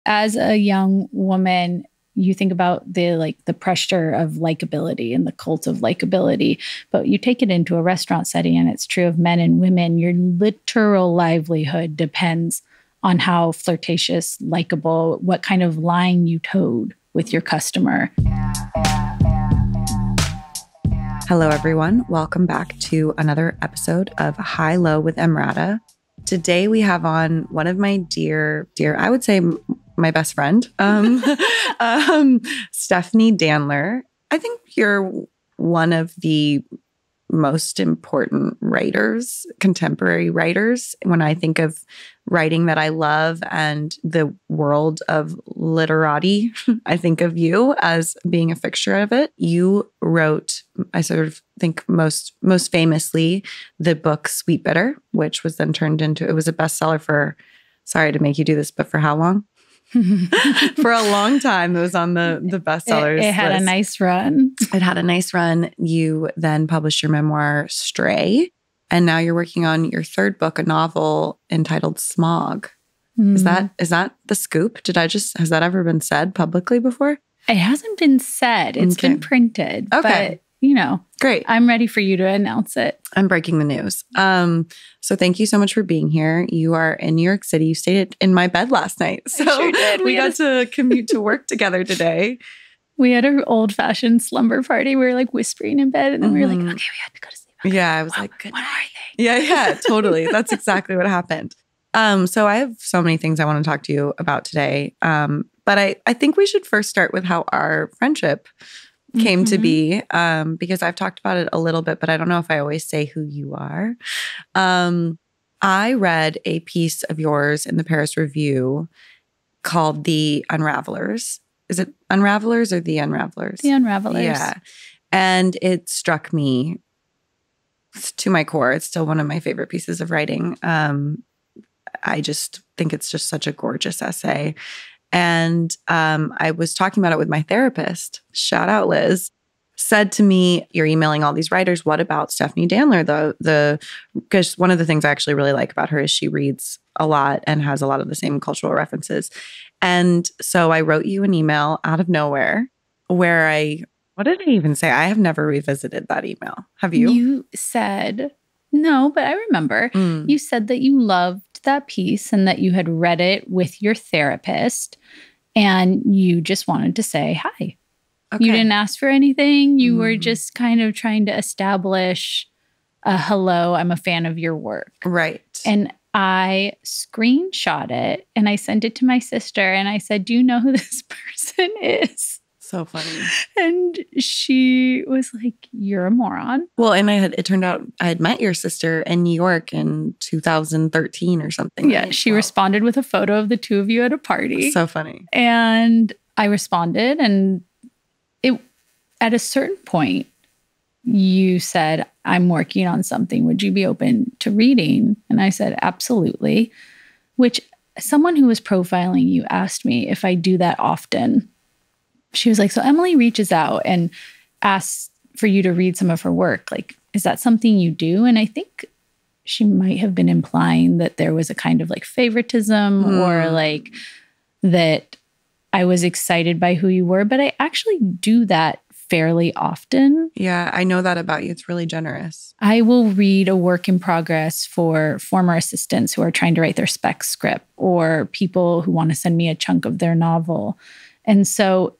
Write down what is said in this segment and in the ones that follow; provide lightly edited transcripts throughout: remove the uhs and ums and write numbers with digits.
As a young woman, you think about the pressure of likability and the cult of likability, but you take it into a restaurant setting, and it's true of men and women. Your literal livelihood depends on how flirtatious, likable, what kind of line you towed with your customer. Hello, everyone. Welcome back to another episode of High Low with EmRata. Today we have on one of my dear, I would say my best friend, Stephanie Danler. I think you're one of the most important writers, contemporary writers. When I think of writing that I love and the world of literati, I think of you as being a fixture of it. You wrote, I sort of think most famously, the book Sweetbitter, which was then turned into, it was a bestseller for, sorry to make you do this, but for how long? For a long time. It was on the bestsellers It had list. a nice run. It had a nice run. You then published your memoir, Stray. And now you're working on your third book, a novel entitled Smog. Is that the scoop? Has that ever been said publicly before? It hasn't been said. It's been printed. Okay. But, great. I'm ready for you to announce it. I'm breaking the news. So thank you so much for being here. You are in New York City. You stayed in my bed last night. So I sure did. We got to commute to work together today. We had an old-fashioned slumber party. We were like whispering in bed, and then we were like, okay, we had to go to sleep. Okay. Yeah, I was like, what are they? Yeah, totally. That's exactly what happened. So I have so many things I want to talk to you about today. But I think we should first start with how our friendship came to be, because I've talked about it a little bit, but I don't know if I always say who you are. I read a piece of yours in the Paris Review called The Unravelers. Is it Unravelers or The Unravelers? The Unravelers. Yeah. And it struck me to my core. It's still one of my favorite pieces of writing. I just think it's just such a gorgeous essay. And I was talking about it with my therapist, shout out Liz, said to me, you're emailing all these writers. What about Stephanie Danler? Because one of the things I actually really like about her is she reads a lot and has a lot of the same cultural references. And so I wrote you an email out of nowhere where what did I even say? I have never revisited that email. Have you? You said, no, but I remember. You said that you loved that piece and that you had read it with your therapist and you just wanted to say hi. Okay. You didn't ask for anything. You were just kind of trying to establish a hello, I'm a fan of your work. Right. And I screenshot it and I sent it to my sister and I said, do you know who this person is? So funny. And she was like, you're a moron. Well, and it turned out I had met your sister in New York in 2013 or something. Yeah, right? She responded with a photo of the two of you at a party. So funny. And I responded, and at a certain point, you said, I'm working on something. Would you be open to reading? And I said, absolutely. Which someone who was profiling you asked me if I do that often. She was like, so Emily reaches out and asks for you to read some of her work. Like, is that something you do? And I think she might have been implying that there was a kind of like favoritism or like that I was excited by who you were. But I actually do that fairly often. Yeah, I know that about you. It's really generous. I will read a work in progress for former assistants who are trying to write their spec script or people who want to send me a chunk of their novel. And so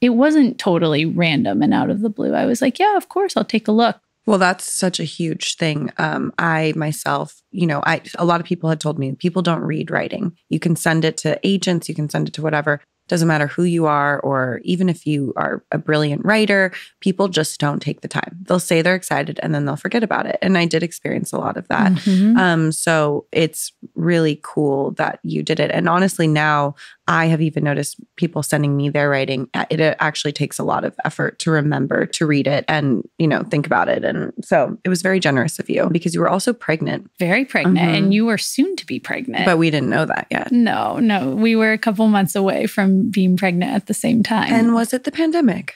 it wasn't totally random and out of the blue. I was like, yeah, of course, I'll take a look. Well, that's such a huge thing. I myself, a lot of people had told me people don't read writing. You can send it to agents, you can send it to whatever. Doesn't matter who you are, or even if you are a brilliant writer, people just don't take the time. They'll say they're excited and then they'll forget about it. And I did experience a lot of that. So it's really cool that you did it. And honestly, now I have even noticed people sending me their writing. It actually takes a lot of effort to remember to read it and, think about it. And so it was very generous of you because you were also pregnant. Very pregnant. And you were soon to be pregnant. But we didn't know that yet. No. We were a couple months away from being pregnant at the same time. And was it the pandemic?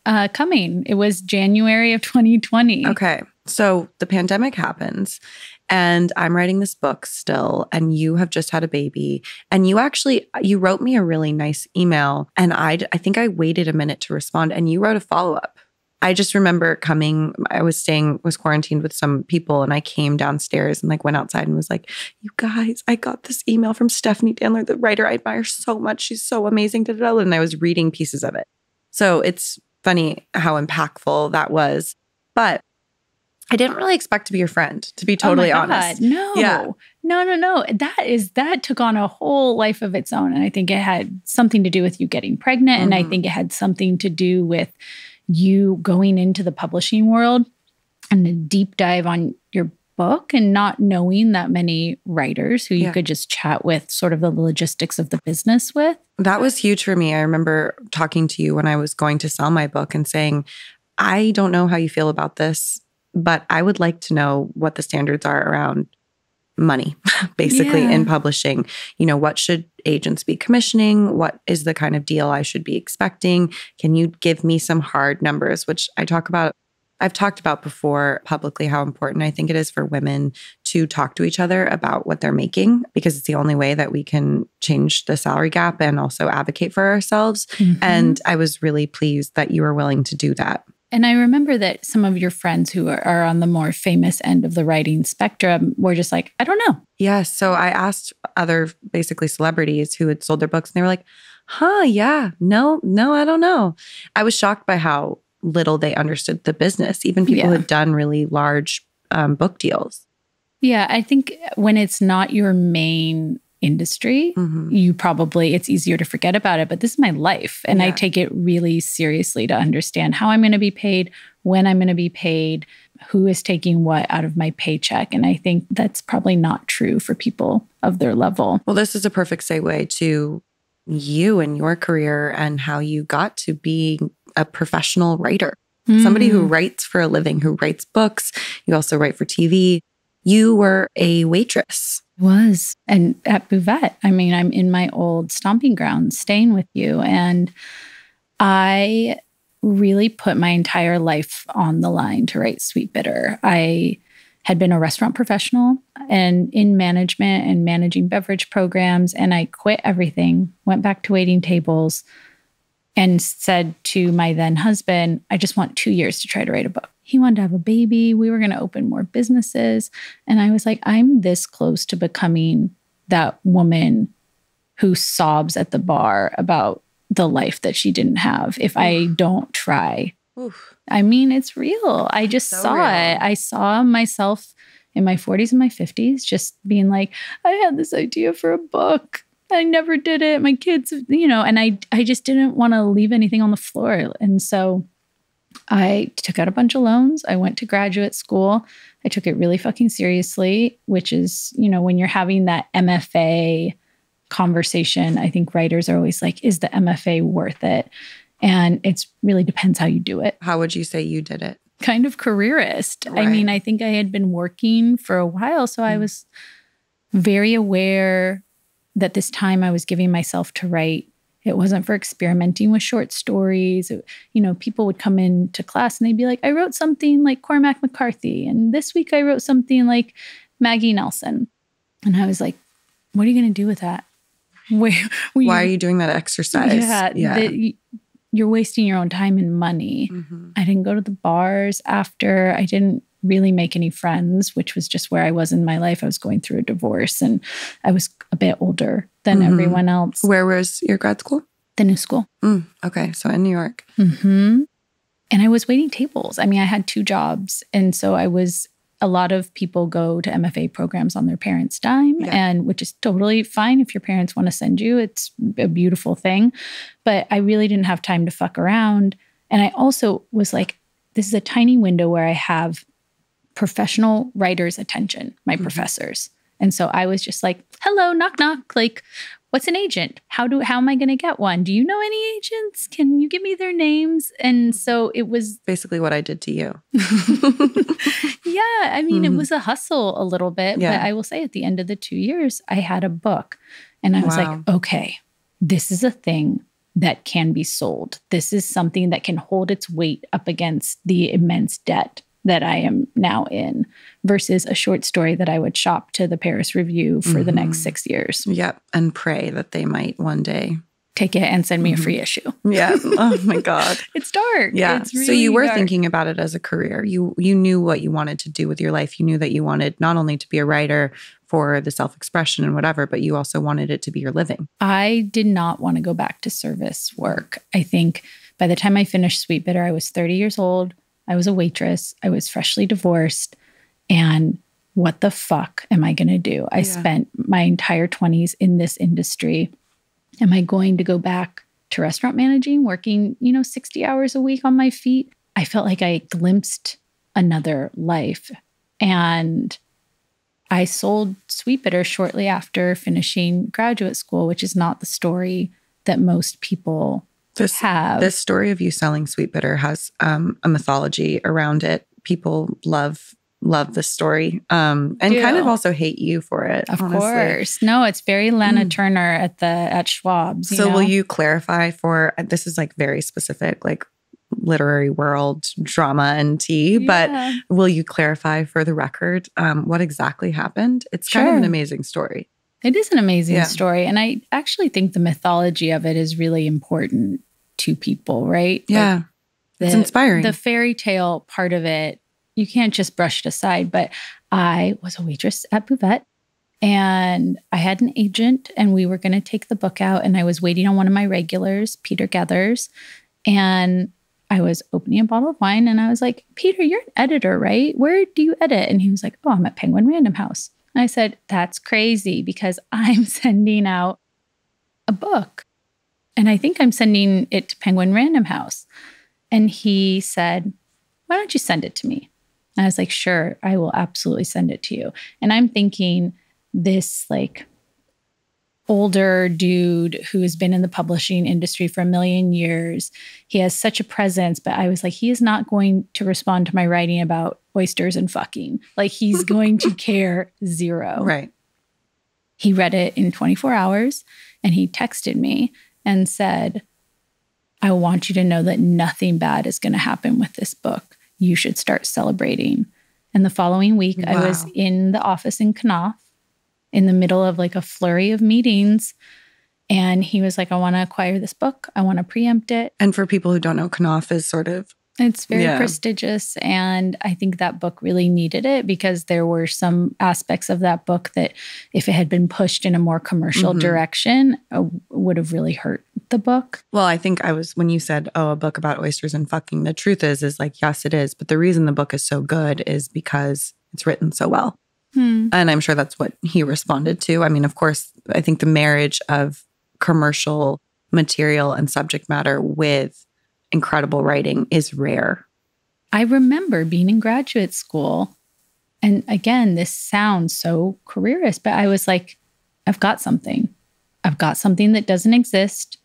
Coming. It was January of 2020. Okay. So the pandemic happens And I'm writing this book still, and you have just had a baby. And you wrote me a really nice email, and I think I waited a minute to respond, and you wrote a follow-up. I just remember was quarantined with some people, and I came downstairs and like went outside and was like, you guys, I got this email from Stephanie Danler, the writer I admire so much. She's so amazing. And I was reading pieces of it. So it's funny how impactful that was. But I didn't really expect to be your friend, to be totally honest. No. Yeah. No. That took on a whole life of its own. And I think it had something to do with you getting pregnant. And I think it had something to do with you going into the publishing world and a deep dive on your book and not knowing that many writers who you could just chat with sort of the logistics of the business with. That was huge for me. I remember talking to you when I was going to sell my book and saying, I don't know how you feel about this, but I would like to know what the standards are around money, basically, in publishing. What should agents be commissioning? What is the kind of deal I should be expecting? Can you give me some hard numbers, which I've talked about before publicly, how important I think it is for women to talk to each other about what they're making, because it's the only way that we can change the salary gap and also advocate for ourselves. And I was really pleased that you were willing to do that. And I remember that some of your friends who are on the more famous end of the writing spectrum were just like, I don't know. Yeah. So I asked other basically celebrities who had sold their books, and they were like, yeah, no, I don't know. I was shocked by how little they understood the business, even people who had done really large book deals. Yeah. I think when it's not your main industry, it's easier to forget about it. But this is my life. And I take it really seriously to understand how I'm going to be paid, when I'm going to be paid, who is taking what out of my paycheck. And I think that's probably not true for people of their level. Well, this is a perfect segue to you and your career and how you got to be a professional writer, somebody who writes for a living, who writes books. You also write for TV. You were a waitress. Was. And at Buvette, I'm in my old stomping grounds staying with you. And I really put my entire life on the line to write Sweetbitter. I had been a restaurant professional and in management and managing beverage programs. And I quit everything, went back to waiting tables, and said to my then husband, I just want 2 years to try to write a book. He wanted to have a baby. We were going to open more businesses. And I was like, I'm this close to becoming that woman who sobs at the bar about the life that she didn't have if I don't try. Oof. It's real. I just saw it. I saw myself in my 40s and my 50s just being like, I had this idea for a book. I never did it. My kids, and I just didn't want to leave anything on the floor. And so I took out a bunch of loans. I went to graduate school. I took it really fucking seriously, which is, when you're having that MFA conversation, I think writers are always like, is the MFA worth it? And it really depends how you do it. How would you say you did it? Kind of careerist. Right. I think I had been working for a while, so I was very aware that this time I was giving myself to write, it wasn't for experimenting with short stories. People would come into class and they'd be like, I wrote something like Cormac McCarthy. And this week I wrote something like Maggie Nelson. And I was like, what are you going to do with that? Why are you doing that exercise? You're wasting your own time and money. I didn't go to the bars after. I didn't really make any friends, which was just where I was in my life. I was going through a divorce and I was a bit older than everyone else. Where was your grad school? The New School. Okay. So in New York. And I was waiting tables. I had 2 jobs. And so a lot of people go to MFA programs on their parents' dime, and which is totally fine. If your parents want to send you, it's a beautiful thing. But I really didn't have time to fuck around. And I also was like, this is a tiny window where I have professional writers' attention, my professors. And so I was just like, hello, knock, knock. Like, what's an agent? How am I going to get one? Do you know any agents? Can you give me their names? And so it was basically what I did to you. It was a hustle a little bit, but I will say at the end of the 2 years, I had a book and I was like, okay, this is a thing that can be sold. This is something that can hold its weight up against the immense debt that I am now in versus a short story that I would shop to the Paris Review for the next 6 years. Yep. And pray that they might one day take it and send me a free issue. Yeah. Oh my God. It's dark. Yeah. It's really so you were dark. thinking about it as a career. You knew what you wanted to do with your life. You knew that you wanted not only to be a writer for the self-expression and whatever, but you also wanted it to be your living. I did not want to go back to service work. I think by the time I finished Sweetbitter, I was 30 years old. I was a waitress. I was freshly divorced. And what the fuck am I going to do? I spent my entire 20s in this industry. Am I going to go back to restaurant managing, working, 60 hours a week on my feet? I felt like I glimpsed another life. And I sold Sweetbitter shortly after finishing graduate school, which is not the story that most people have. This story of you selling Sweetbitter has a mythology around it. People love this story and kind of also hate you for it. Of honestly. course. No, it's very Lana Turner at Schwab's. So will you clarify this is like very specific, like literary world drama and tea, but will you clarify for the record what exactly happened? It's kind of an amazing story. It is an amazing story. And I actually think the mythology of it is really important to people, right? Yeah. It's inspiring. The fairy tale part of it, you can't just brush it aside. But I was a waitress at Buvette and I had an agent and we were going to take the book out and I was waiting on one of my regulars, Peter Gethers. And I was opening a bottle of wine and I was like, Peter, you're an editor, right? Where do you edit? And he was like, oh, I'm at Penguin Random House. And I said, that's crazy because I'm sending out a book. And I think I'm sending it to Penguin Random House. And he said, why don't you send it to me? And I was like, sure, I will absolutely send it to you. And I'm thinking this like older dude who has been in the publishing industry for a million years. He has such a presence, but I was like, he is not going to respond to my writing about oysters and fucking. Like he's going to care zero. Right. He read it in 24 hours and he texted me and said, I want you to know that nothing bad is going to happen with this book. You should start celebrating. And the following week, I was in the office in Knopf in the middle of like a flurry of meetings. And he was like, I want to acquire this book. I want to preempt it. And for people who don't know, Knopf is sort of... It's very prestigious. And I think that book really needed it because there were some aspects of that book that if it had been pushed in a more commercial direction, would have really hurt the book. Well, I think when you said, a book about oysters and fucking, the truth is like, yes, it is. But the reason the book is so good is because it's written so well. And I'm sure that's what he responded to. I mean, of course, I think the marriage of commercial material and subject matter with incredible writing is rare. I remember being in graduate school. And again, this sounds so careerist, but I was like, I've got something. I've got something that doesn't exist.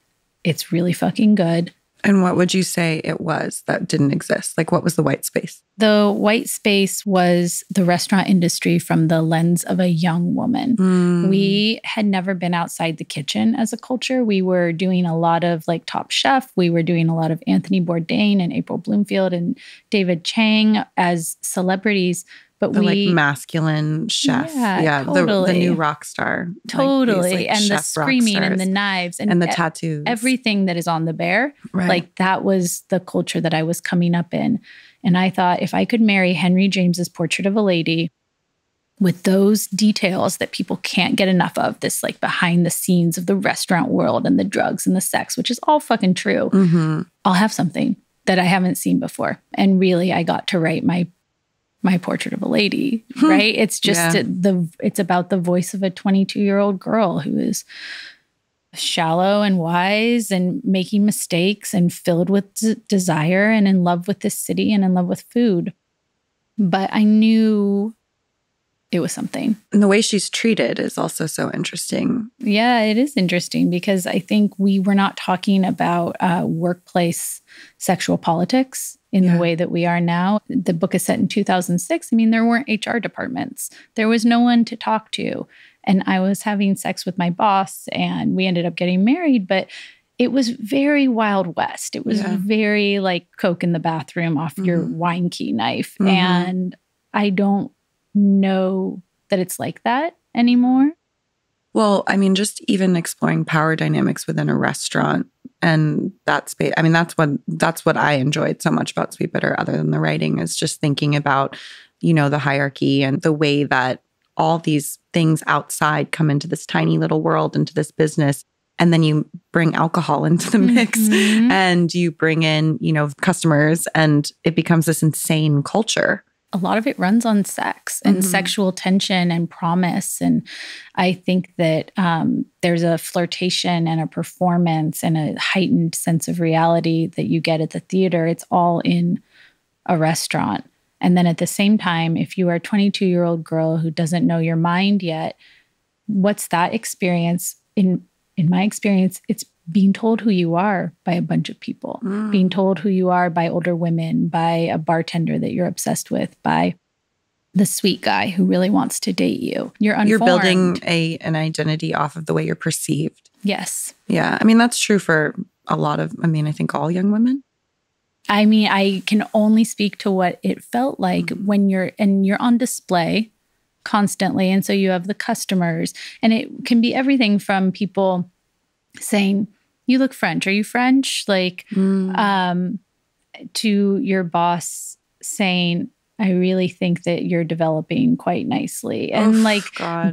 It's really fucking good. And what would you say it was that didn't exist? Like, what was the white space? The white space was the restaurant industry from the lens of a young woman. We had never been outside the kitchen as a culture. We were doing a lot of like Top Chef. We were doing a lot of Anthony Bourdain and April Bloomfield and David Chang as celebrities. But like masculine chef. Yeah, totally. The new rock star. Totally. Like and the screaming and the knives. And the tattoos. Everything that is on the bear. Right. Like that was the culture that I was coming up in. And I thought if I could marry Henry James's Portrait of a Lady with those details that people can't get enough of, this like behind the scenes of the restaurant world and the drugs and the sex, which is all fucking true, I'll have something that I haven't seen before. And really, I got to write my Portrait of a Lady, right? It's just it's about the voice of a 22-year-old girl who is shallow and wise and making mistakes and filled with desire and in love with this city and in love with food. But I knew it was something. And the way she's treated is also so interesting. Yeah, it is interesting because I think we were not talking about workplace sexual politics in the way that we are now. The book is set in 2006. I mean, there weren't HR departments. There was no one to talk to. And I was having sex with my boss and we ended up getting married. But it was very Wild West. It was very like Coke in the bathroom off your wine key knife. And I don't know that it's like that anymore. Well, I mean, just even exploring power dynamics within a restaurant and that space. I mean, that's what I enjoyed so much about Sweetbitter, other than the writing, is just thinking about, you know, the hierarchy and the way that all these things outside come into this tiny little world, into this business. And then you bring alcohol into the mix and you bring in, you know, customers, and it becomes this insane culture. A lot of it runs on sex and sexual tension and promise. And I think that there's a flirtation and a performance and a heightened sense of reality that you get at the theater. It's all in a restaurant. And then at the same time, if you are a 22-year-old girl who doesn't know your mind yet, what's that experience? In my experience, it's being told who you are by a bunch of people, being told who you are by older women, by a bartender that you're obsessed with, by the sweet guy who really wants to date you. You're unformed. You're building an identity off of the way you're perceived. Yes. Yeah. I mean, that's true for a lot of, I think all young women. I mean, I can only speak to what it felt like when you're on display constantly. And so you have the customers, and it can be everything from people saying, you look French. Are you French? Like, to your boss saying, I really think that you're developing quite nicely. And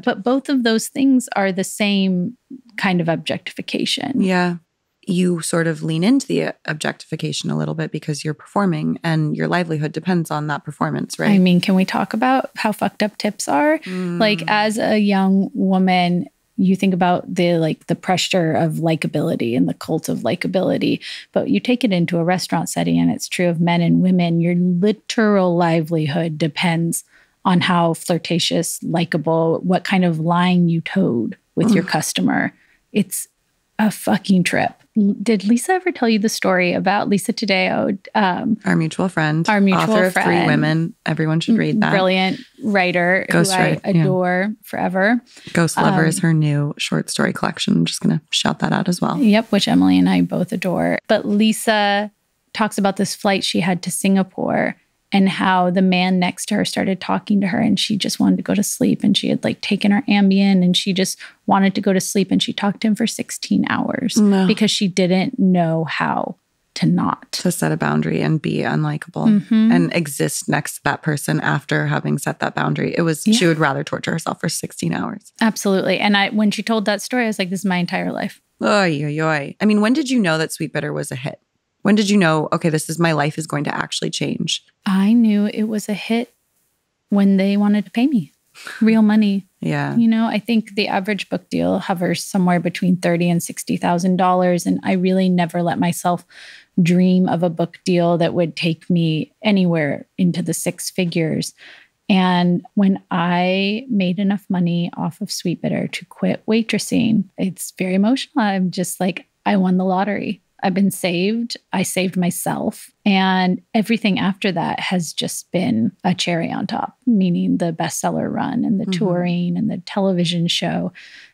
but both of those things are the same kind of objectification. Yeah. You sort of lean into the objectification a little bit because you're performing and your livelihood depends on that performance, right? I mean, can we talk about how fucked up tips are? Like, as a young woman, you think about the pressure of likability and the cult of likability, but you take it into a restaurant setting, and it's true of men and women. Your literal livelihood depends on how flirtatious, likable, what kind of line you towed with your customer. It's a fucking trip. Did Lisa ever tell you the story about Lisa Tadeo? Our mutual friend. Our mutual author friend. Of 3 Women. Everyone should read that. Brilliant writer who I adore forever. Ghost Lover is her new short story collection. I'm just going to shout that out as well. Yep, which Emily and I both adore. But Lisa talks about this flight she had to Singapore and how the man next to her started talking to her, and she just wanted to go to sleep, and she had taken her Ambien and she just wanted to go to sleep, and she talked to him for 16 hours because she didn't know how to not. To set a boundary and be unlikable and exist next to that person after having set that boundary. She would rather torture herself for 16 hours. Absolutely. And when she told that story, I was like, this is my entire life. Oy, oy, oy. I mean, when did you know that Sweetbitter was a hit? When did you know, okay, my life is going to actually change? I knew it was a hit when they wanted to pay me real money. Yeah. You know, I think the average book deal hovers somewhere between $30,000 and $60,000. And I really never let myself dream of a book deal that would take me anywhere into the 6 figures. And when I made enough money off of Sweetbitter to quit waitressing, it's very emotional. I'm just like, I won the lottery. I've been saved. I saved myself. And everything after that has just been a cherry on top, meaning the bestseller run and the touring and the television show.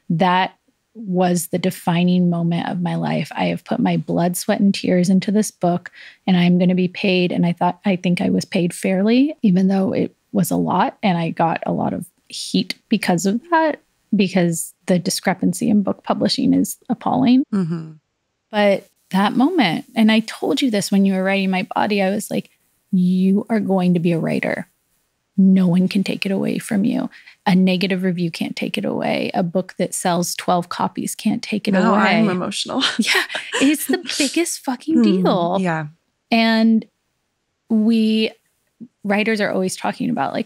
That was the defining moment of my life. I have put my blood, sweat, and tears into this book, and I'm going to be paid. And I think I was paid fairly, even though it was a lot. And I got a lot of heat because of that, because the discrepancy in book publishing is appalling. But that moment, and I told you this when you were writing My Body, I was like, you are going to be a writer. No one can take it away from you. A negative review can't take it away. A book that sells 12 copies can't take it away. I'm emotional. Yeah, it's the biggest fucking deal. Yeah. And we writers are always talking about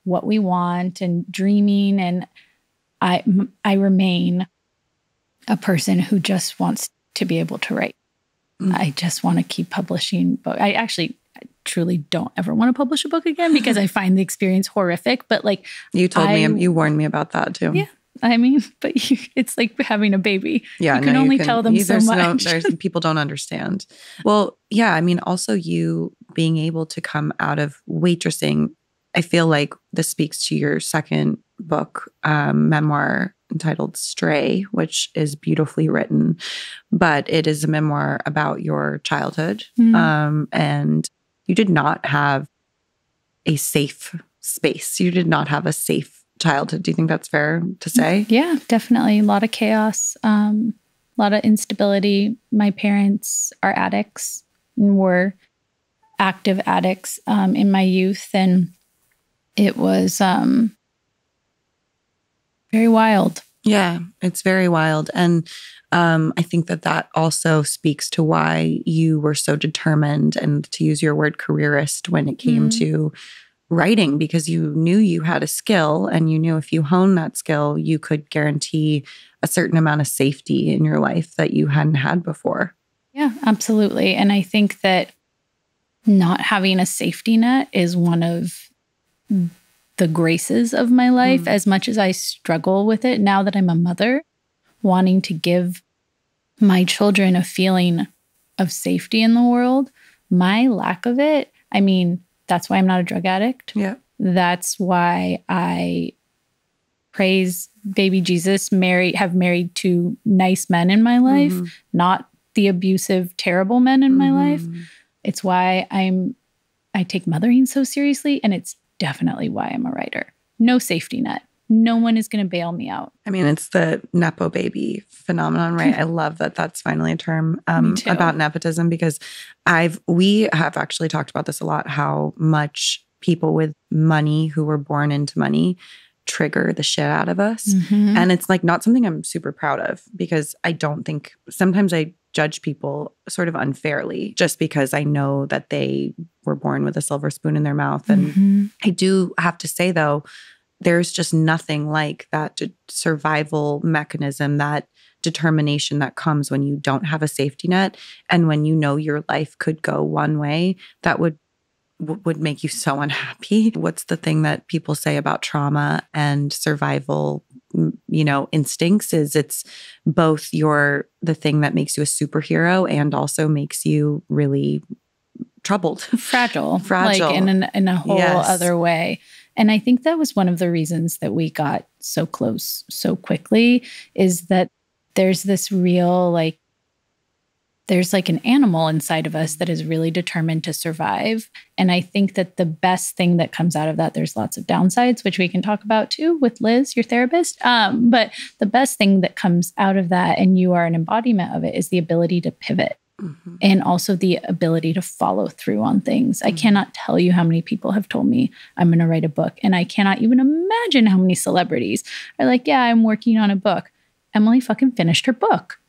what we want and dreaming. And I remain a person who just wants to be able to write. I just want to keep publishing books. I truly don't ever want to publish a book again because I find the experience horrific. But you told me, you warned me about that too. Yeah. I mean, but it's like having a baby. Yeah, you can only tell them so much. People don't understand. Well, yeah. I mean, also you being able to come out of waitressing, I feel like this speaks to your second book, memoir, entitled Stray, which is beautifully written, but it is a memoir about your childhood. And you did not have a safe space. You did not have a safe childhood. Do you think that's fair to say? Yeah, definitely. A lot of chaos, a lot of instability. My parents are addicts and were active addicts in my youth. And it was very wild. Yeah, it's very wild. And I think that that also speaks to why you were so determined and, to use your word, careerist when it came to writing, because you knew you had a skill and you knew if you honed that skill, you could guarantee a certain amount of safety in your life that you hadn't had before. Yeah, absolutely. And I think that not having a safety net is one of the graces of my life. As much as I struggle with it now that I'm a mother, wanting to give my children a feeling of safety in the world, my lack of it, I mean, that's why I'm not a drug addict. Yeah. That's why I praise baby Jesus, have married two nice men in my life, not the abusive, terrible men in my life. It's why I take mothering so seriously, and it's definitely why I'm a writer. No safety net. No one is going to bail me out. I mean, it's the Nepo baby phenomenon, right? I love that that's finally a term about nepotism, because we have actually talked about this a lot, how much people with money who were born into money trigger the shit out of us. And it's like not something I'm super proud of, because I don't think, sometimes I judge people sort of unfairly just because I know that they were born with a silver spoon in their mouth. And I do have to say, though, there's just nothing like that survival mechanism, that determination that comes when you don't have a safety net and when you know your life could go one way that would make you so unhappy. What's the thing that people say about trauma and survival, instincts, is it's both the thing that makes you a superhero and also makes you really troubled. Fragile. Like in a whole other way. And I think that was one of the reasons that we got so close so quickly, is that there's this real, there's an animal inside of us that is really determined to survive. And I think that the best thing that comes out of that, there's lots of downsides, which we can talk about too with Liz, your therapist. But the best thing that comes out of that, and you are an embodiment of it, is the ability to pivot. And also the ability to follow through on things. I cannot tell you how many people have told me I'm going to write a book. And I cannot even imagine how many celebrities are like, yeah, I'm working on a book. Emily fucking finished her book.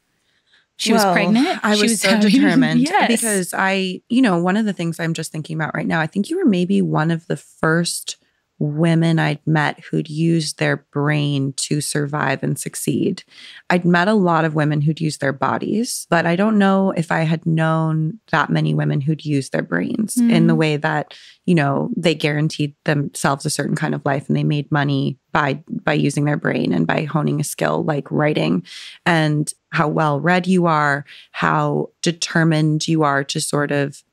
She was pregnant. I was so determined because one of the things I'm just thinking about right now, I think you were maybe one of the first women I'd met who'd used their brain to survive and succeed. I'd met a lot of women who'd used their bodies, but I don't know if I had known that many women who'd used their brains in the way that, they guaranteed themselves a certain kind of life and they made money by using their brain and by honing a skill like writing, and how well read you are, how determined you are to sort of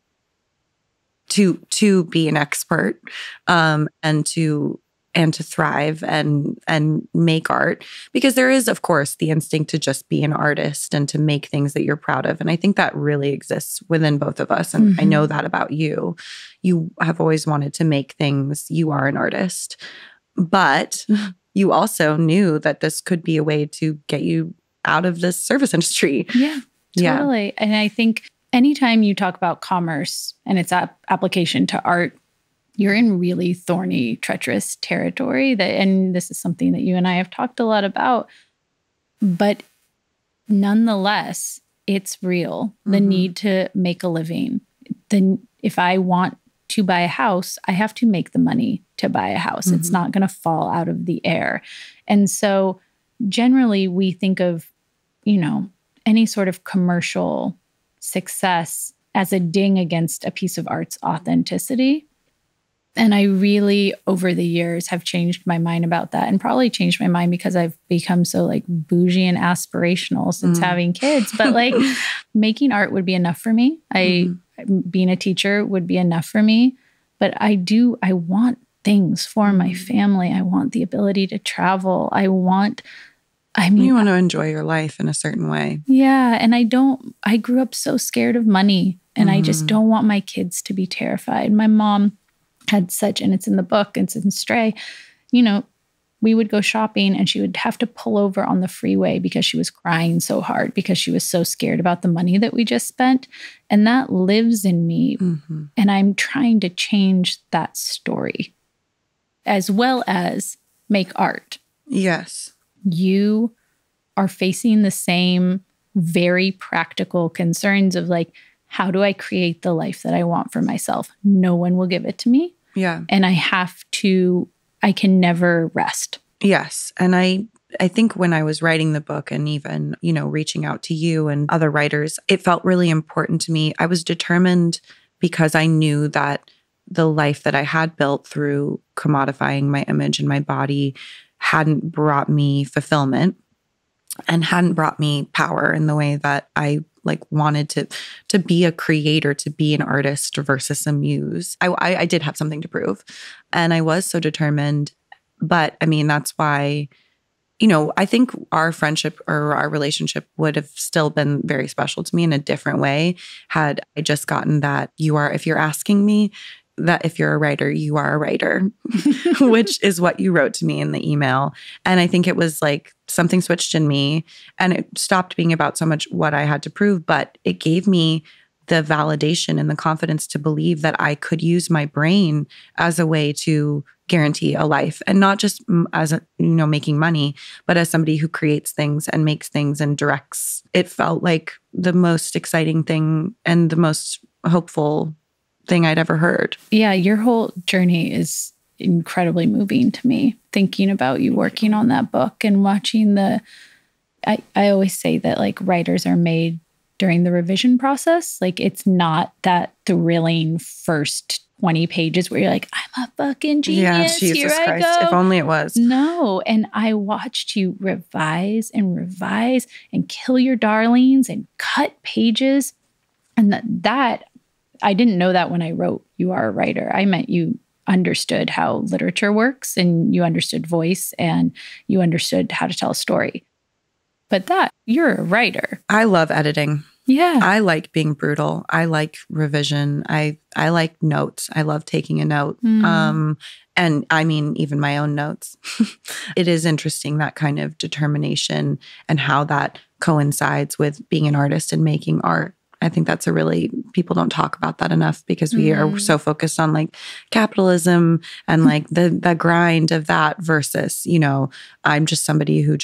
to be an expert, and to thrive and make art, because there is, of course, the instinct to just be an artist and to make things that you're proud of. And I think that really exists within both of us. And I know that about you. You have always wanted to make things. You are an artist, but you also knew that this could be a way to get you out of this service industry. Yeah, totally. Yeah. And I think anytime you talk about commerce and its application to art, you're in really thorny, treacherous territory. And this is something that you and I have talked a lot about. But nonetheless, it's real. The need to make a living. Then if I want to buy a house, I have to make the money to buy a house. It's not going to fall out of the air. And so generally we think of, any sort of commercial success as a ding against a piece of art's authenticity. And I really, over the years, have changed my mind about that, and probably changed my mind because I've become so bougie and aspirational since having kids. But making art would be enough for me. Being a teacher would be enough for me. But I want things for my family. I want the ability to travel. I want I mean, you want to enjoy your life in a certain way. Yeah. And I grew up so scared of money, and I just don't want my kids to be terrified. My mom had such, and it's in the book, it's in Stray, we would go shopping and she would have to pull over on the freeway because she was crying so hard because she was so scared about the money that we just spent. And that lives in me. Mm-hmm. And I'm trying to change that story as well as make art. Yes. You are facing the same very practical concerns of like, how do I create the life that I want for myself? No one will give it to me. Yeah. And I can never rest. Yes. And I think when I was writing the book and even, reaching out to you and other writers, it felt really important to me. I was determined because I knew that the life that I had built through commodifying my image and my body hadn't brought me fulfillment and hadn't brought me power in the way that I wanted to be a creator, to be an artist versus a muse. I did have something to prove, and I was so determined. But I mean, that's why, I think our friendship or our relationship would have still been very special to me in a different way had I just gotten that if you're asking me that if you're a writer, you are a writer, which is what you wrote to me in the email. And I think it was like something switched in me, and it stopped being about so much what I had to prove, but it gave me the validation and the confidence to believe that I could use my brain as a way to guarantee a life, and not just as making money, but as somebody who creates things and makes things and directs. It felt like the most exciting thing and the most hopeful thing I'd ever heard. Yeah, your whole journey is incredibly moving to me. Thinking about you working on that book and watching I always say that like writers are made during the revision process. Like it's not that thrilling first 20 pages where you're like, I'm a fucking genius. Yeah, Jesus Here Christ. I go. If only it was. No. And I watched you revise and kill your darlings and cut pages. And that I didn't know that when I wrote You Are a Writer. I meant you understood how literature works, and you understood voice, and you understood how to tell a story. But you're a writer. I love editing. Yeah. I like being brutal. I like revision. I like notes. I love taking a note. And I mean, even my own notes. It is interesting, that kind of determination and how that coincides with being an artist and making art. I think that's people don't talk about that enough because we are so focused on like capitalism and like the grind of that versus, I'm just somebody who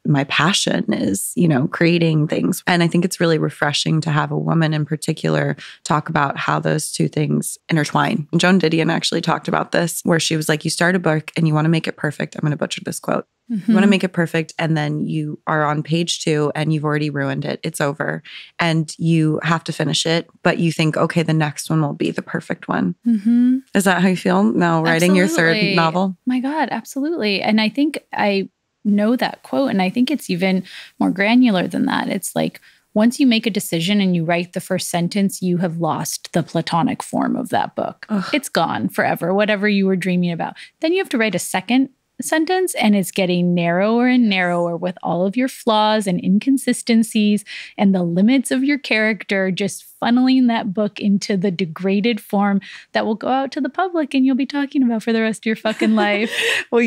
my passion is, creating things. And I think it's really refreshing to have a woman in particular talk about how those two things intertwine. And Joan Didion actually talked about this, where she was like, you start a book and you want to make it perfect. I'm going to butcher this quote. Mm-hmm. You want to make it perfect, and then you are on page 2 and you've already ruined it. It's over. And you have to finish it, but you think, okay, the next one will be the perfect one. Mm-hmm. Is that how you feel now writing your third novel? My God, absolutely. And I think I know that quote, and I think it's even more granular than that. It's like, once you make a decision and you write the first sentence, you have lost the platonic form of that book. Ugh. It's gone forever, whatever you were dreaming about. Then you have to write a second sentence, and it's getting narrower and narrower with all of your flaws and inconsistencies and the limits of your character, just funneling that book into the degraded form that will go out to the public and you'll be talking about for the rest of your fucking life. Well,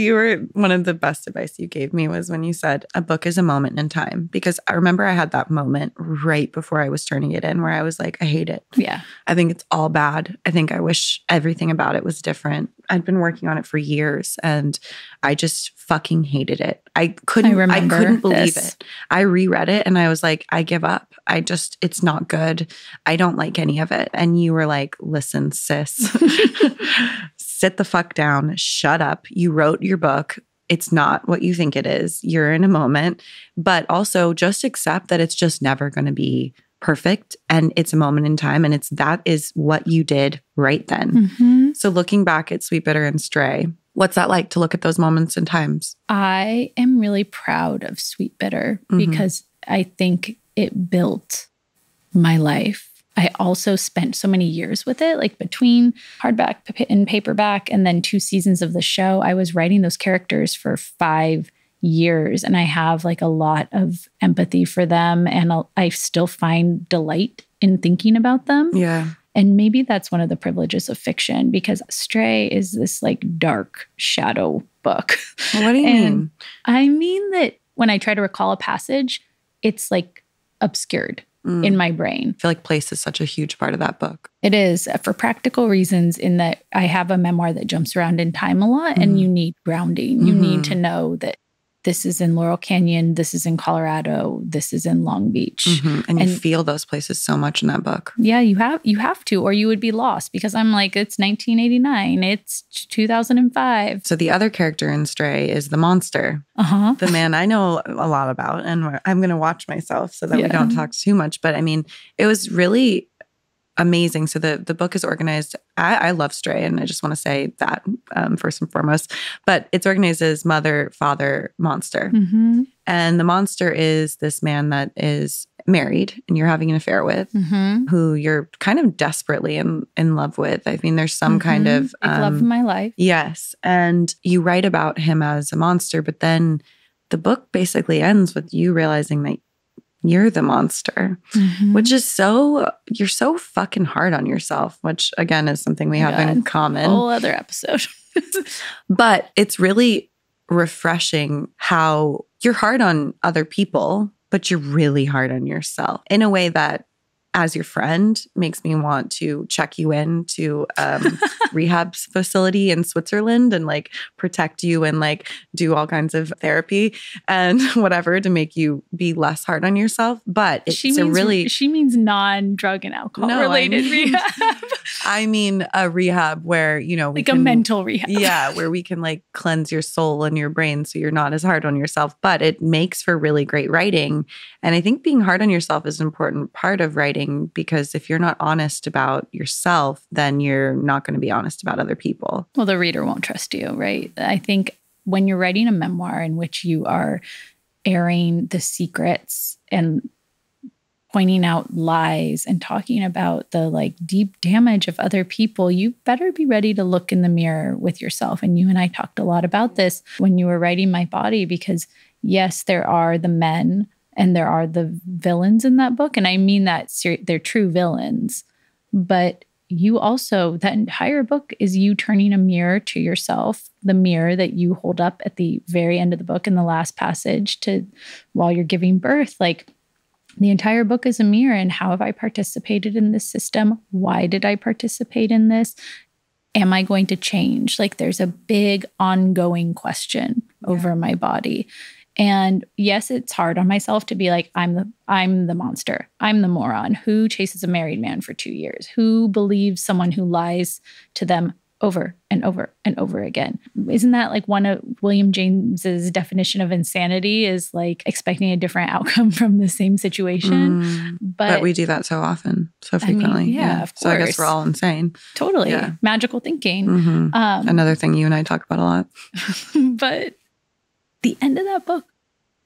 one of the best advice you gave me was when you said a book is a moment in time, because I remember I had that moment right before I was turning it in where I was like, I hate it. Yeah. I think it's all bad. I think I wish everything about it was different. I'd been working on it for years and I just fucking hated it. I couldn't believe it. I reread it and I was like, I give up. It's not good. I don't like any of it. And you were like, listen, sis, sit the fuck down, shut up. You wrote your book. It's not what you think it is. You're in a moment, but also just accept that it's just never going to be perfect. And it's a moment in time. And that is what you did right then. Mm-hmm. So looking back at Sweetbitter and Stray, what's that like to look at those moments and times? I am really proud of Sweetbitter because I think it built my life. I also spent so many years with it, like between hardback and paperback and then 2 seasons of the show. I was writing those characters for 5 years, and I have like a lot of empathy for them, and I still find delight in thinking about them. Yeah. And maybe that's one of the privileges of fiction, because Stray is this like dark shadow book. What do you mean? I mean that when I try to recall a passage, it's like obscured in my brain. I feel like place is such a huge part of that book. It is, for practical reasons, in that I have a memoir that jumps around in time a lot, and you need grounding. You need to know that this is in Laurel Canyon, this is in Colorado, this is in Long Beach. And you feel those places so much in that book. Yeah, you have to, or you would be lost, because I'm like, it's 1989, it's 2005. So the other character in Stray is the monster. The man I know a lot about, and I'm going to watch myself so that we don't talk too much. But I mean, it was really amazing. So the book is organized. I love Stray, and I just want to say that first and foremost. But it's organized as mother, father, monster. And the monster is this man that is married and you're having an affair with, who you're kind of desperately in love with. I mean, there's some kind of love of my life. Yes. And you write about him as a monster, but then the book basically ends with you realizing that you're the monster, which is you're so fucking hard on yourself, which again is something we have in common. A whole other episode. But it's really refreshing how you're hard on other people, but you're really hard on yourself in a way that, as your friend, makes me want to check you in to rehab facility in Switzerland and like protect you and like do all kinds of therapy and whatever to make you be less hard on yourself. But she means non-drug and alcohol related rehab. I mean a rehab where, like a mental rehab. Yeah, where we can like cleanse your soul and your brain so you're not as hard on yourself. But it makes for really great writing. And I think being hard on yourself is an important part of writing, because if you're not honest about yourself, then you're not going to be honest about other people. Well, the reader won't trust you, right? I think when you're writing a memoir in which you are airing the secrets and pointing out lies and talking about the like deep damage of other people, you better be ready to look in the mirror with yourself. And you and I talked a lot about this when you were writing My Body, because yes, there are the men and there are the villains in that book. And I mean that they're true villains. But you also, that entire book is you turning a mirror to yourself, the mirror that you hold up at the very end of the book in the last passage to while you're giving birth. Like, the entire book is a mirror. And how have I participated in this system? Why did I participate in this? Am I going to change? Like, there's a big ongoing question over My Body. And yes, it's hard on myself to be like, I'm the monster. I'm the moron who chases a married man for 2 years, who believes someone who lies to them over and over and over again. Isn't that like one of William James's definition of insanity, is like expecting a different outcome from the same situation? But we do that so often, so frequently. I mean, yeah, of course. So I guess we're all insane. Totally. Yeah. Magical thinking. Another thing you and I talk about a lot. But the end of that book,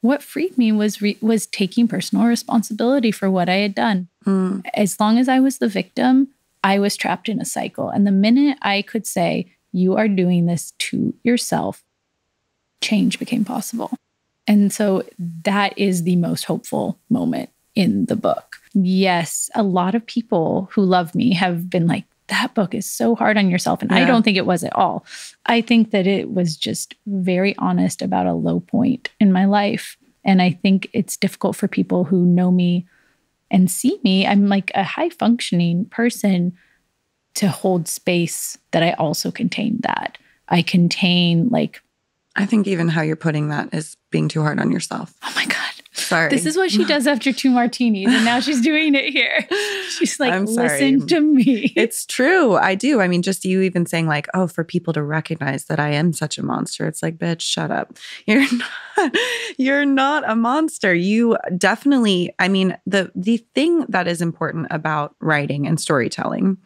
what freed me was taking personal responsibility for what I had done. As long as I was the victim, I was trapped in a cycle. And the minute I could say, you are doing this to yourself, change became possible. And so that is the most hopeful moment in the book. Yes, a lot of people who love me have been like, that book is so hard on yourself. And I don't think it was at all. I think that it was just very honest about a low point in my life. And I think it's difficult for people who know me and see me. I'm like a high functioning person, to hold space that I also contain that. I contain like... I think even how you're putting that is being too hard on yourself. Oh my God. Sorry. This is what she does after 2 martinis, and now she's doing it here. She's like, listen to me. It's true. I do. I mean, just you even saying like, oh, for people to recognize that I am such a monster. It's like, bitch, shut up. You're not a monster. You definitely, I mean, the thing that is important about writing and storytelling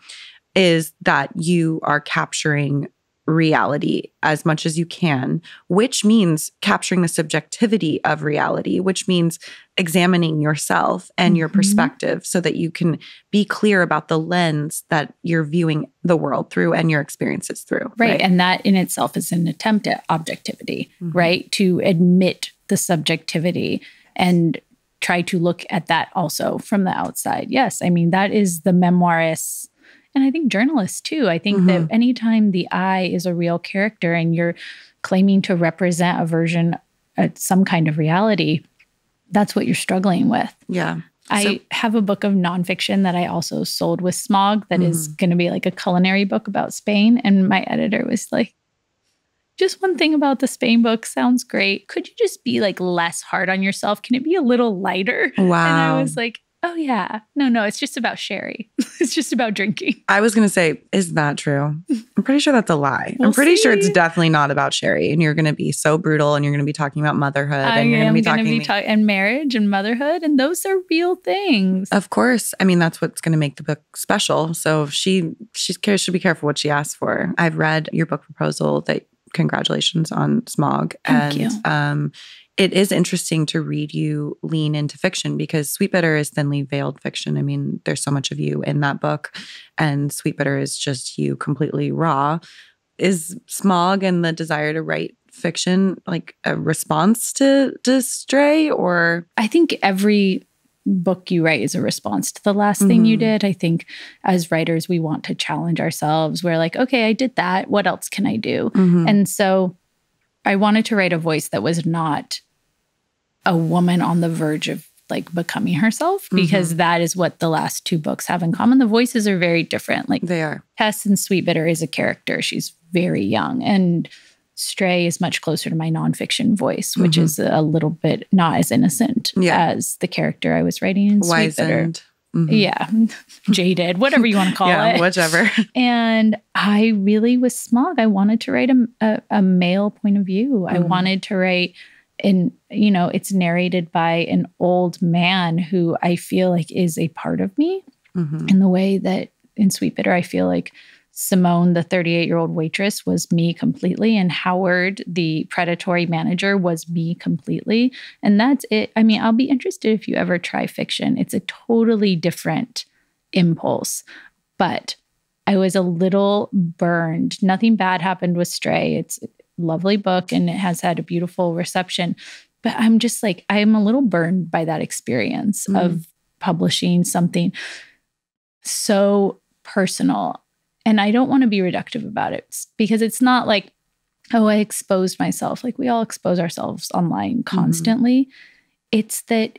is that you are capturing reality as much as you can, which means capturing the subjectivity of reality, which means examining yourself and your perspective so that you can be clear about the lens that you're viewing the world through and your experiences through. Right. And that in itself is an attempt at objectivity, right? To admit the subjectivity and try to look at that also from the outside. Yes. I mean, that is the memoirists. And I think journalists too. I think that anytime the I is a real character and you're claiming to represent a version, some kind of reality, that's what you're struggling with. Yeah. I have a book of nonfiction that I also sold with Smog that is going to be like a culinary book about Spain. And my editor was like, just one thing about the Spain book sounds great. Could you just be like less hard on yourself? Can it be a little lighter? Wow. And I was like, oh, yeah. No, it's just about sherry. It's just about drinking. I was going to say, is that true? I'm pretty sure that's a lie. I'm pretty sure it's definitely not about sherry. And you're going to be so brutal and you're going to be talking about motherhood. And you're going to be talking and marriage and motherhood. And those are real things. Of course. I mean, that's what's going to make the book special. So she should be careful what she asks for. I've read your book proposal. Congratulations on Smog. Thank you. It is interesting to read you lean into fiction because Sweetbitter is thinly veiled fiction. I mean, there's so much of you in that book, and Sweetbitter is just you completely raw. Is Smog and the desire to write fiction like a response to Stray, or? I think every book you write is a response to the last thing you did. I think as writers, we want to challenge ourselves. We're like, okay, I did that. What else can I do? And so I wanted to write a voice that was not a woman on the verge of like becoming herself, because that is what the last two books have in common. The voices are very different. Like they are. Tess in Sweetbitter is a character. She's very young, and Stray is much closer to my nonfiction voice, which is a little bit not as innocent as the character I was writing in Sweetbitter. Yeah, jaded, whatever you want to call it. Whichever. And I really was Smog. I wanted to write a male point of view. I wanted to write it's narrated by an old man who I feel like is a part of me in the way that in Sweetbitter, I feel like Simone, the 38-year-old waitress, was me completely. And Howard, the predatory manager, was me completely. And that's it. I mean, I'll be interested if you ever try fiction. It's a totally different impulse. But I was a little burned. Nothing bad happened with Stray. It's a lovely book and it has had a beautiful reception. But I'm just like, I'm a little burned by that experience of publishing something so personal. And I don't want to be reductive about it because it's not like, oh, I exposed myself. Like we all expose ourselves online constantly. It's that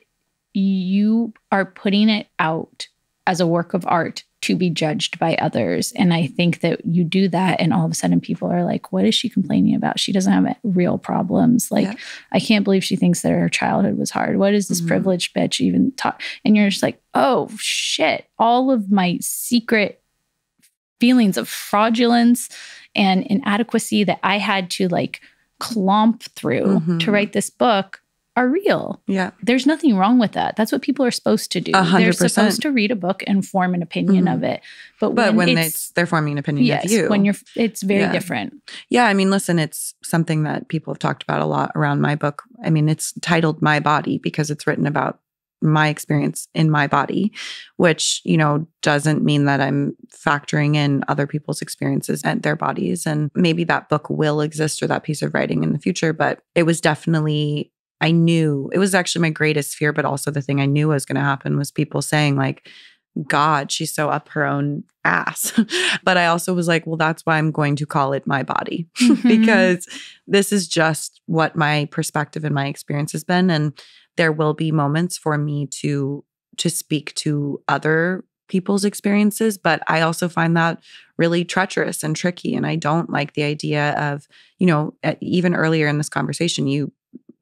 you are putting it out as a work of art to be judged by others. And I think that you do that and all of a sudden people are like, what is she complaining about? She doesn't have real problems. Like, I can't believe she thinks that her childhood was hard. What is this privileged bitch even talk? And you're just like, oh shit, all of my secret feelings of fraudulence and inadequacy that I had to like clomp through to write this book are real. Yeah. There's nothing wrong with that. That's what people are supposed to do. 100%. They're supposed to read a book and form an opinion of it. But when they're forming an opinion of you. When it's very different. Yeah. I mean, listen, it's something that people have talked about a lot around my book. I mean, it's titled My Body because it's written about my experience in my body, which, doesn't mean that I'm factoring in other people's experiences and their bodies. And maybe that book will exist or that piece of writing in the future, but it was definitely, I knew it was actually my greatest fear, but also the thing I knew was going to happen was people saying like, God, she's so up her own ass. But I also was like, well, that's why I'm going to call it My Body because this is just what my perspective and my experience has been. And there will be moments for me to speak to other people's experiences, but I also find that really treacherous and tricky. And I don't like the idea of, even earlier in this conversation, you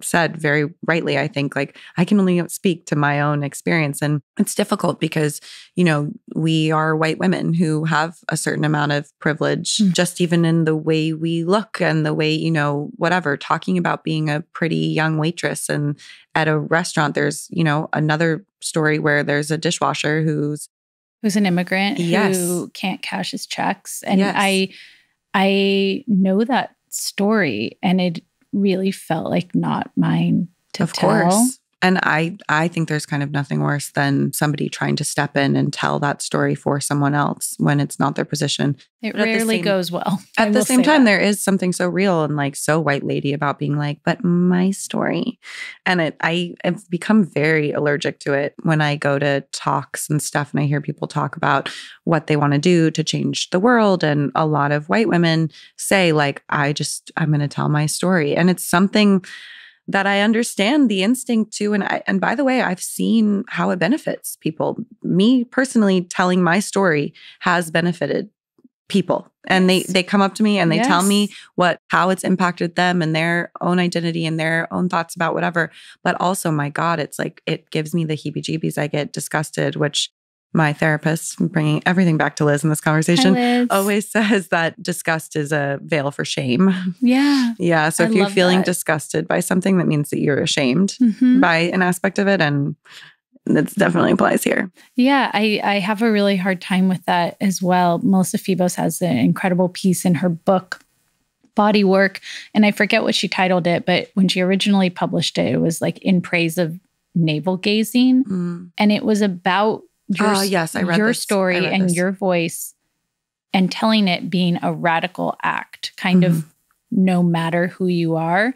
said very rightly, I think, like, I can only speak to my own experience. And it's difficult because, we are white women who have a certain amount of privilege, just even in the way we look and the way, whatever, talking about being a pretty young waitress. And at a restaurant, there's, another story where there's a dishwasher who's an immigrant who can't cash his checks. And I know that story, and it really felt like not mine to tell. Of course. And I think there's kind of nothing worse than somebody trying to step in and tell that story for someone else when it's not their position. It rarely goes well. At the same time, there is something so real and like so white lady about being like, but my story. And I've become very allergic to it when I go to talks and stuff and I hear people talk about what they want to do to change the world. And a lot of white women say like, I'm going to tell my story. And it's something that I understand the instinct to. And by the way, I've seen how it benefits people. Me personally telling my story has benefited people. And they come up to me and they tell me how it's impacted them and their own identity and their own thoughts about whatever. But also, my God, it's like, it gives me the heebie-jeebies. I get disgusted, which my therapist, bringing everything back to Liz in this conversation, always says that disgust is a veil for shame. Yeah. Yeah. So if you're feeling disgusted by something, that means that you're ashamed by an aspect of it. And that definitely applies here. Yeah. I have a really hard time with that as well. Melissa Febos has an incredible piece in her book, Body Work. And I forget what she titled it, but when she originally published it, it was like in praise of navel gazing. And it was about your story and your voice and telling it being a radical act, kind of no matter who you are.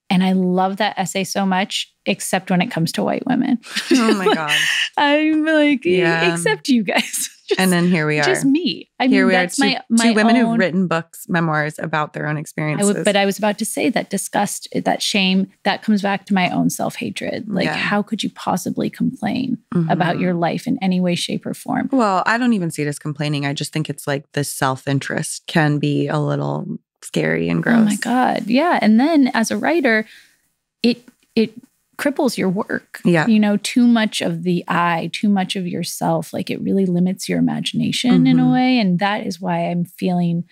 And I love that essay so much, except when it comes to white women. Oh my God. I'm like, except you guys. And then here we are. Just me. I mean, that's my two women who've written books, memoirs about their own experiences. But I was about to say that disgust, that shame, that comes back to my own self-hatred. Like, how could you possibly complain about your life in any way, shape, or form? Well, I don't even see it as complaining. I just think it's like the self-interest can be a little scary and gross. Oh my God. Yeah. And then as a writer, it cripples your work. Yeah. You know, too much of the I, too much of yourself, like it really limits your imagination in a way. And that is why I'm feeling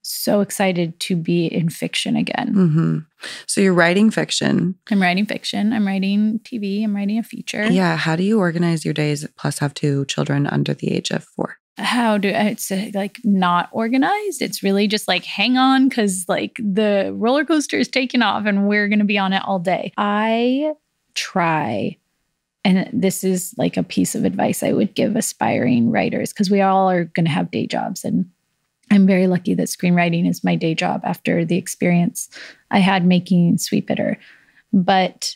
so excited to be in fiction again. So you're writing fiction. I'm writing fiction. I'm writing TV. I'm writing a feature. Yeah. How do you organize your days plus have 2 children under the age of 4? It's like not organized. It's really just like, hang on, because like the roller coaster is taking off and we're going to be on it all day. I try, and this is like a piece of advice I would give aspiring writers, because we all are going to have day jobs. And I'm very lucky that screenwriting is my day job after the experience I had making Sweetbitter. But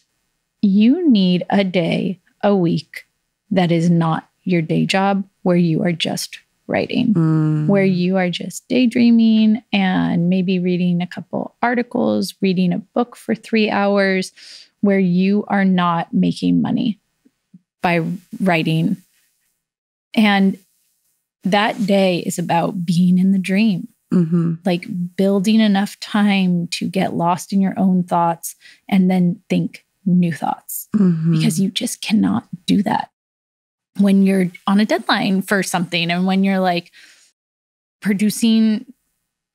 you need a day, a week that is not your day job, where you are just writing, where you are just daydreaming and maybe reading a couple articles, reading a book for 3 hours, where you are not making money by writing. And that day is about being in the dream, like building enough time to get lost in your own thoughts and then think new thoughts, because you just cannot do that when you're on a deadline for something and when you're like producing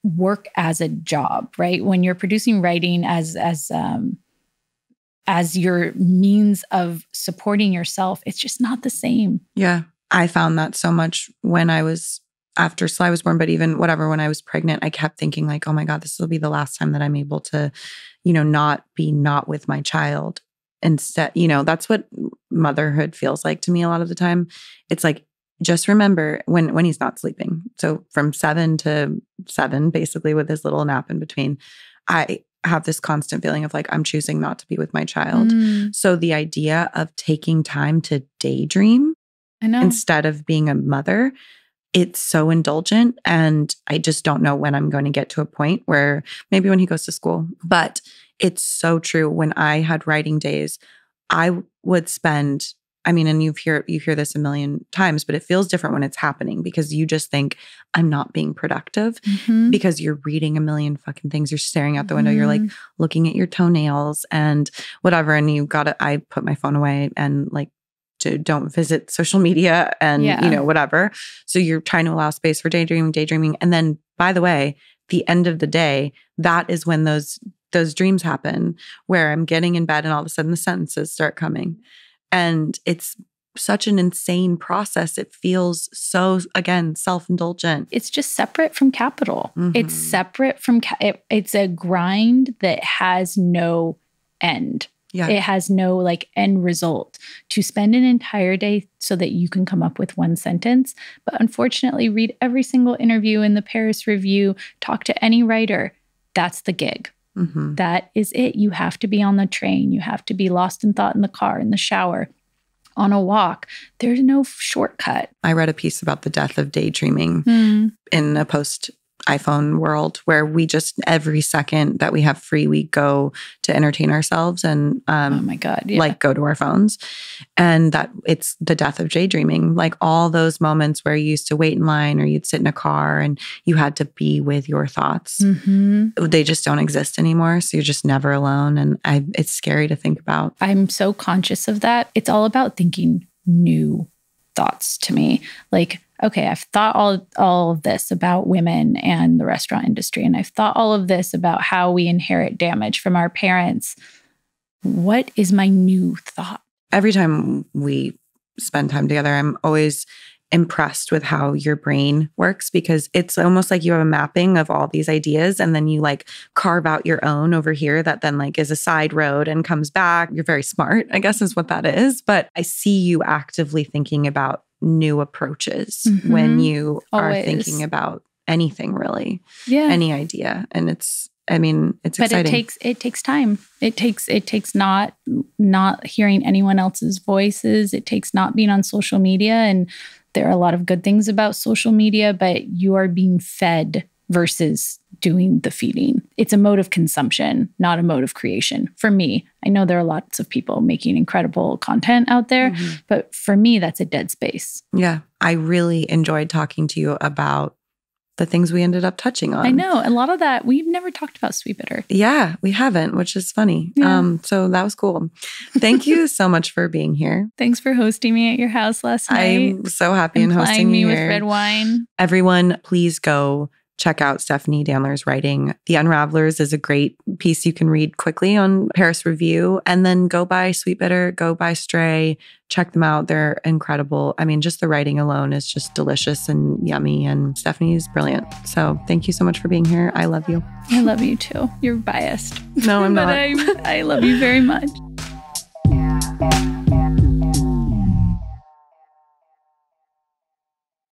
work as a job, right? When you're producing writing as your means of supporting yourself, it's just not the same. Yeah. I found that so much when I was, after Sly was born, but even when I was pregnant, I kept thinking like, oh my God, this will be the last time that I'm able to, not with my child. Instead, that's what motherhood feels like to me a lot of the time. It's like, just remember when he's not sleeping. So from 7 to 7, basically with his little nap in between, I have this constant feeling of like, I'm choosing not to be with my child. So the idea of taking time to daydream instead of being a mother, it's so indulgent. And I just don't know when I'm going to get to a point where maybe when he goes to school, but it's so true. When I had writing days, I would spend, and you hear this a million times, but it feels different when it's happening, because you just think I'm not being productive because you're reading a million fucking things. You're staring out the window. You're like looking at your toenails and whatever. And I put my phone away and like, don't visit social media and, whatever. So you're trying to allow space for daydreaming. And then, by the way, the end of the day, that is when those dreams happen, where I'm getting in bed and all of a sudden the sentences start coming. And it's such an insane process. It feels so, again, self-indulgent. It's just separate from capital. It's separate from, it's a grind that has no end. Yeah. It has no like end result. To spend an entire day so that you can come up with one sentence, but unfortunately read every single interview in the Paris Review, talk to any writer. That's the gig. That is it. You have to be on the train. You have to be lost in thought in the car, in the shower, on a walk. There's no shortcut. I read a piece about the death of daydreaming in a post-iPhone world where we just, every second that we have free, we go to entertain ourselves and oh my God, yeah. like go to our phones. And that it's the death of daydreaming. Like all those moments where you used to wait in line or you'd sit in a car and you had to be with your thoughts. They just don't exist anymore. So you're just never alone. And it's scary to think about. I'm so conscious of that. It's all about thinking new thoughts to me. Like, okay, I've thought all of this about women and the restaurant industry, and I've thought all of this about how we inherit damage from our parents. What is my new thought? Every time we spend time together, I'm always impressed with how your brain works, because it's almost like you have a mapping of all these ideas and then you like carve out your own over here that then like is a side road and comes back. You're very smart, I guess is what that is. But I see you actively thinking about new approaches when you are thinking about anything, really. Yeah. Any idea. And it's exciting. It takes time. It takes not hearing anyone else's voices. It takes not being on social media. And there are a lot of good things about social media, but you are being fed versus doing the feeding. It's a mode of consumption, not a mode of creation. For me, I know there are lots of people making incredible content out there, but for me, that's a dead space. Yeah. I really enjoyed talking to you about the things we ended up touching on. I know. A lot of that, we've never talked about Sweetbitter. Yeah, we haven't, which is funny. Yeah. So that was cool. Thank you so much for being here. Thanks for hosting me at your house last night. I'm so happy in hosting me you with here. red wine. Everyone, please go check out Stephanie Danler's writing. The Unravelers is a great piece you can read quickly on Paris Review, and then go buy Sweetbitter, go buy Stray, check them out. They're incredible. I mean, just the writing alone is just delicious and yummy, and Stephanie's brilliant. So thank you so much for being here. I love you. I love you too. You're biased. No, I'm not. But I love you very much.